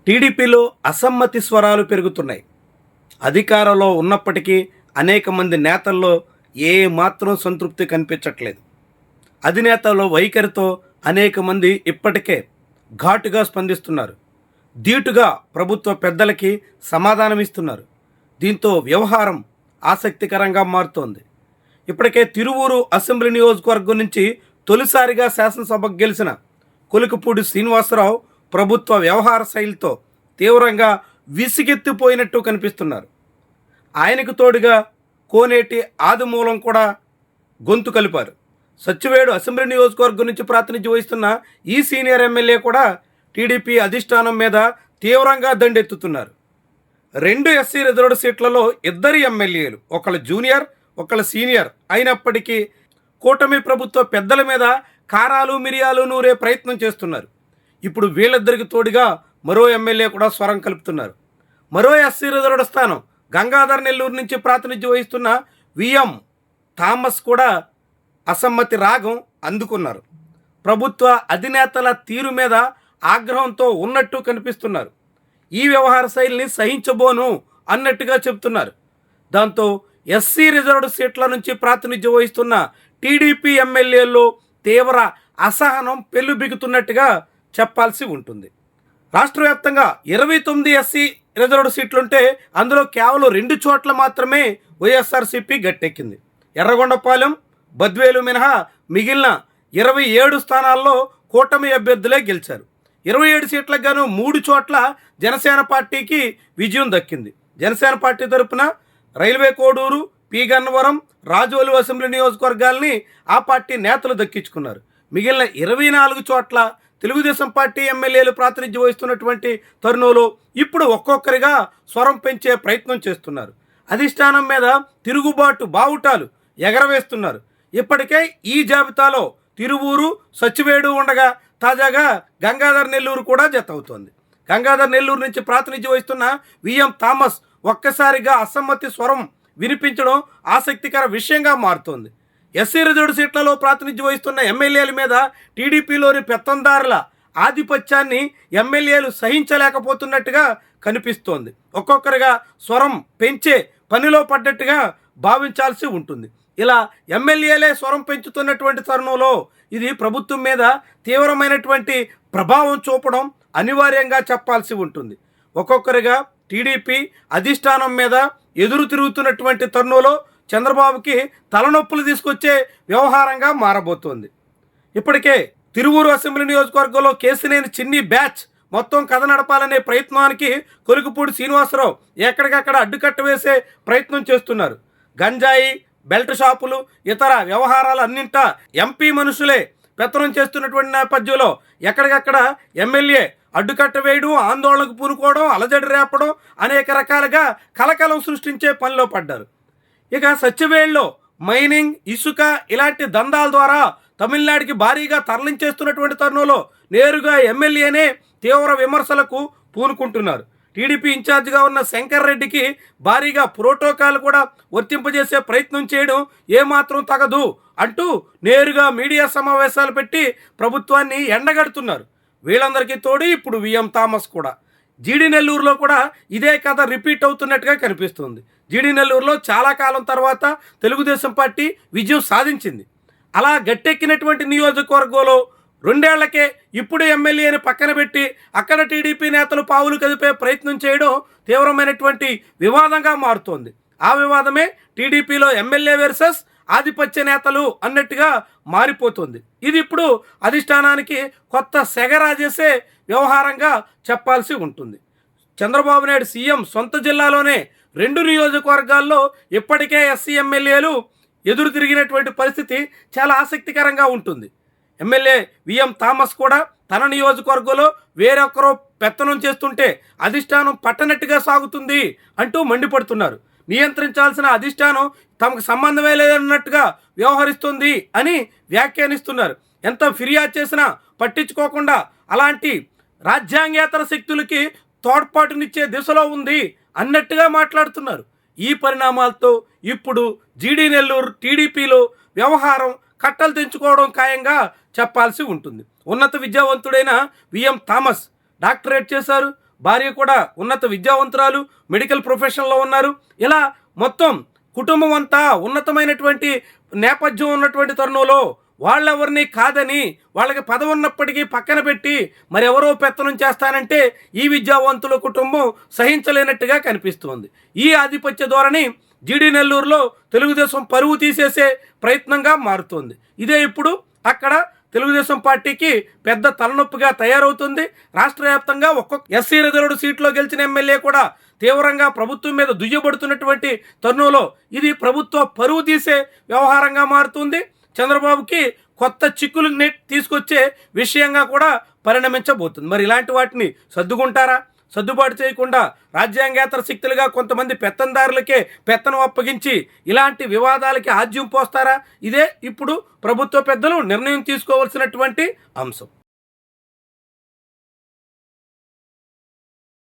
టీడీపీలో అసమ్మతి స్వరాలు పెరుగుతున్నాయి. అధికారంలో ఉన్నప్పటికీ అనేక మంది నేతల్లో ఏ మాత్రం సంతృప్తి కనిపించట్లేదు. అధినేతలో వైఖరితో అనేక మంది ఇప్పటికే ఘాటుగా స్పందిస్తున్నారు. ధీటుగా ప్రభుత్వ పెద్దలకి సమాధానమిస్తున్నారు. దీంతో వ్యవహారం ఆసక్తికరంగా మారుతోంది. ఇప్పటికే తిరువూరు అసెంబ్లీ నియోజకవర్గం నుంచి తొలిసారిగా శాసనసభకు గెలిచిన కొలుకుపూడి శ్రీనివాసరావు ప్రభుత్వ వ్యవహార శైలితో తీవ్రంగా విసిగెత్తిపోయినట్టు కనిపిస్తున్నారు. ఆయనకు తోడుగా కోనేటి ఆదిమూలం కూడా గొంతు కలిపారు. సచ్చివేడు అసెంబ్లీ నియోజకవర్గం నుంచి ప్రాతినిధ్యం వహిస్తున్న ఈ సీనియర్ ఎమ్మెల్యే కూడా టీడీపీ అధిష్టానం మీద తీవ్రంగా దండెత్తుతున్నారు. 2 ఎస్సీ రిజర్వ్డ్ సీట్లలో 2 ఎమ్మెల్యేలు, ఒకళ్ళు జూనియర్ ఒకళ్ళు సీనియర్ అయినప్పటికీ కూటమి ప్రభుత్వ పెద్దల మీద కారాలు మిరియాలు నూరే ప్రయత్నం చేస్తున్నారు. ఇప్పుడు వీళ్ళిద్దరికి తోడుగా మరో ఎమ్మెల్యే కూడా స్వరం కలుపుతున్నారు. మరో ఎస్సీ రిజర్వ్డ్ స్థానం గంగాధర్ నెల్లూరు నుంచి ప్రాతినిధ్యం వహిస్తున్న విఎం థామస్ కూడా అసమ్మతి రాగం అందుకున్నారు. ప్రభుత్వ అధినేతల తీరు మీద ఆగ్రహంతో ఉన్నట్టు కనిపిస్తున్నారు. ఈ వ్యవహార శైలిని సహించబోను అన్నట్టుగా చెబుతున్నారు. దాంతో ఎస్సీ రిజర్వ్డ్ సీట్ల నుంచి ప్రాతినిధ్యం వహిస్తున్న టీడీపీ ఎమ్మెల్యేల్లో తీవ్ర అసహనం పెల్లుబిగుతున్నట్టుగా చెప్పాల్సి ఉంటుంది. రాష్ట్ర వ్యాప్తంగా 29 ఎస్సీ రిజర్వ్డ్ సీట్లుంటే అందులో కేవలం 2 చోట్ల మాత్రమే వైఎస్ఆర్సీపీ గట్టెక్కింది. ఎర్రగొండపాలెం, బద్వేలు మినహా మిగిలిన 27 స్థానాల్లో కూటమి అభ్యర్థులే గెలిచారు. 27 సీట్లకు గాను 3 చోట్ల జనసేన పార్టీకి విజయం దక్కింది. జనసేన పార్టీ తరపున railway Koduru, P Gannavaram, Razole assembly నియోజకవర్గాల్ని ఆ పార్టీ నేతలు దక్కించుకున్నారు. మిగిలిన 24 చోట్ల తెలుగుదేశం పార్టీ ఎమ్మెల్యేలు ప్రాతినిధ్యం వహిస్తున్నటువంటి తరుణంలో ఇప్పుడు ఒక్కొక్కరిగా స్వరం పెంచే ప్రయత్నం చేస్తున్నారు. అధిష్టానం మీద తిరుగుబాటు బావుటాలు ఎగరవేస్తున్నారు. ఇప్పటికే ఈ జాబితాలో తిరువూరు, సచ్చివేడు ఉండగా తాజాగా గంగాధర్ నెల్లూరు కూడా జతవుతోంది. గంగాధర్ నెల్లూరు నుంచి ప్రాతినిధ్యం వహిస్తున్న విఎం థామస్ ఒక్కసారిగా అసమ్మతి స్వరం వినిపించడం ఆసక్తికర విషయంగా మారుతోంది. ఎస్సీ రిజర్వ్డ్ సీట్లలో ప్రాతినిధ్యం వహిస్తున్న ఎమ్మెల్యేల మీద టీడీపీలోని పెత్తందారుల ఆధిపత్యాన్ని ఎమ్మెల్యేలు సహించలేకపోతున్నట్టుగా కనిపిస్తోంది. ఒక్కొక్కరిగా స్వరం పెంచే పనిలో పడ్డట్టుగా భావించాల్సి ఉంటుంది. ఇలా ఎమ్మెల్యేలే స్వరం పెంచుతున్నటువంటి తరుణంలో ఇది ప్రభుత్వం మీద తీవ్రమైనటువంటి ప్రభావం చూపడం అనివార్యంగా చెప్పాల్సి ఉంటుంది. ఒక్కొక్కరిగా టీడీపీ అధిష్టానం మీద ఎదురు తిరుగుతున్నటువంటి తరుణంలో చంద్రబాబుకి తలనొప్పులు తీసుకొచ్చే వ్యవహారంగా మారబోతోంది. ఇప్పటికే తిరువూరు అసెంబ్లీ నియోజకవర్గంలో కేసినేని చిన్ని బ్యాచ్ మొత్తం కథ నడపాలనే ప్రయత్నానికి కొలుకుపూడి శ్రీనివాసరావు ఎక్కడికక్కడ అడ్డుకట్ట వేసే ప్రయత్నం చేస్తున్నారు. గంజాయి, బెల్ట్ షాపులు, ఇతర వ్యవహారాలన్నింటా ఎంపీ మనుషులే పెత్తనం చేస్తున్నటువంటి నేపథ్యంలో ఎక్కడికక్కడ ఎమ్మెల్యే అడ్డుకట్ట వేయడం, ఆందోళనకు పూనుకోవడం, అలజడి రేపడం, అనేక రకాలుగా కలకలం సృష్టించే పనిలో పడ్డారు. ఇక సత్యవేడులో మైనింగ్, ఇసుక ఇలాంటి దందాల ద్వారా తమిళనాడుకి భారీగా తరలించేస్తున్నటువంటి తరుణంలో నేరుగా ఎమ్మెల్యేనే తీవ్ర విమర్శలకు పూనుకుంటున్నారు. టీడీపీ ఇన్ఛార్జిగా ఉన్న శంకర్ రెడ్డికి భారీగా ప్రోటోకాల్ కూడా వర్తింపజేసే ప్రయత్నం చేయడం ఏమాత్రం తగదు అంటూ నేరుగా మీడియా సమావేశాలు పెట్టి ప్రభుత్వాన్ని ఎండగడుతున్నారు. వీళ్ళందరికీ తోడు ఇప్పుడు విఎం థామస్ కూడా. జీడి నెల్లూరులో కూడా ఇదే కథ రిపీట్ అవుతున్నట్టుగా కనిపిస్తుంది. జీడి నెల్లూరులో చాలా కాలం తర్వాత తెలుగుదేశం పార్టీ విజయం సాధించింది. అలా గట్టెక్కినటువంటి నియోజకవర్గంలో 2 ఏళ్లకే ఇప్పుడు ఎమ్మెల్యేని పక్కన పెట్టి అక్కడ టీడీపీ నేతలు పావులు కదిపే ప్రయత్నం చేయడం తీవ్రమైనటువంటి వివాదంగా మారుతోంది. ఆ వివాదమే టీడీపీలో ఎమ్మెల్యే వర్సెస్ ఆధిపత్య నేతలు అన్నట్టుగా మారిపోతుంది. ఇది ఇప్పుడు అధిష్టానానికి కొత్త సెగరాజేసే వ్యవహారంగా చెప్పాల్సి ఉంటుంది. చంద్రబాబు నాయుడు సీఎం సొంత జిల్లాలోనే 2 నియోజకవర్గాల్లో ఇప్పటికే ఎస్సీ ఎమ్మెల్యేలు ఎదురు తిరిగినటువంటి పరిస్థితి చాలా ఆసక్తికరంగా ఉంటుంది. ఎమ్మెల్యే విఎం థామస్ కూడా తన నియోజకవర్గంలో వేరొకరు పెత్తనం చేస్తుంటే అధిష్టానం పట్టనట్టుగా సాగుతుంది అంటూ మండిపడుతున్నారు. నియంత్రించాల్సిన అధిష్టానం తమకు సంబంధమే లేదన్నట్టుగా వ్యవహరిస్తుంది అని వ్యాఖ్యానిస్తున్నారు. ఎంత ఫిర్యాదు చేసినా పట్టించుకోకుండా అలాంటి రాజ్యాంగేతర శక్తులకి తోడ్పాటునిచ్చే దిశలో ఉంది అన్నట్టుగా మాట్లాడుతున్నారు. ఈ పరిణామాలతో ఇప్పుడు జీడి నెల్లూరు టీడీపీలో వ్యవహారం కట్టలు తెంచుకోవడం ఖాయంగా చెప్పాల్సి ఉంటుంది. ఉన్నత విద్యావంతుడైన విఎం థామస్ డాక్టరేట్ చేశారు. భార్య కూడా ఉన్నత విద్యావంతురాలు, మెడికల్ ప్రొఫెషన్లో ఉన్నారు. ఇలా మొత్తం కుటుంబం అంతా ఉన్నతమైనటువంటి నేపథ్యం ఉన్నటువంటి తరుణంలో వాళ్ళెవరిని కాదని, వాళ్ళకి పదవి ఉన్నప్పటికీ పక్కన పెట్టి మరెవరో పెత్తనం చేస్తానంటే ఈ విద్యావంతుల కుటుంబం సహించలేనట్టుగా కనిపిస్తుంది. ఈ ఆధిపత్య ధోరణి జీడి నెల్లూరులో తెలుగుదేశం పరువు తీసేసే ప్రయత్నంగా మారుతుంది. ఇదే ఇప్పుడు అక్కడ తెలుగుదేశం పార్టీకి పెద్ద తలనొప్పిగా తయారవుతుంది. రాష్ట్ర వ్యాప్తంగా ఒక్కొక్క ఎస్సీ రిజర్వ్డ్ సీట్లో గెలిచిన ఎమ్మెల్యే కూడా తీవ్రంగా ప్రభుత్వం మీద దుయ్యబడుతున్నటువంటి తరుణంలో ఇది ప్రభుత్వ పరువు తీసే వ్యవహారంగా మారుతుంది. చంద్రబాబుకి కొత్త చిక్కులు తీసుకొచ్చే విషయంగా కూడా పరిణమించబోతుంది. మరి ఇలాంటి వాటిని సర్దుకుంటారా? సర్దుబాటు చేయకుండా రాజ్యాంగేతర శక్తులుగా కొంతమంది పెత్తందారులకే పెత్తనం అప్పగించి ఇలాంటి వివాదాలకి ఆజ్యం పోస్తారా? ఇదే ఇప్పుడు ప్రభుత్వ పెద్దలు నిర్ణయం తీసుకోవాల్సినటువంటి అంశం.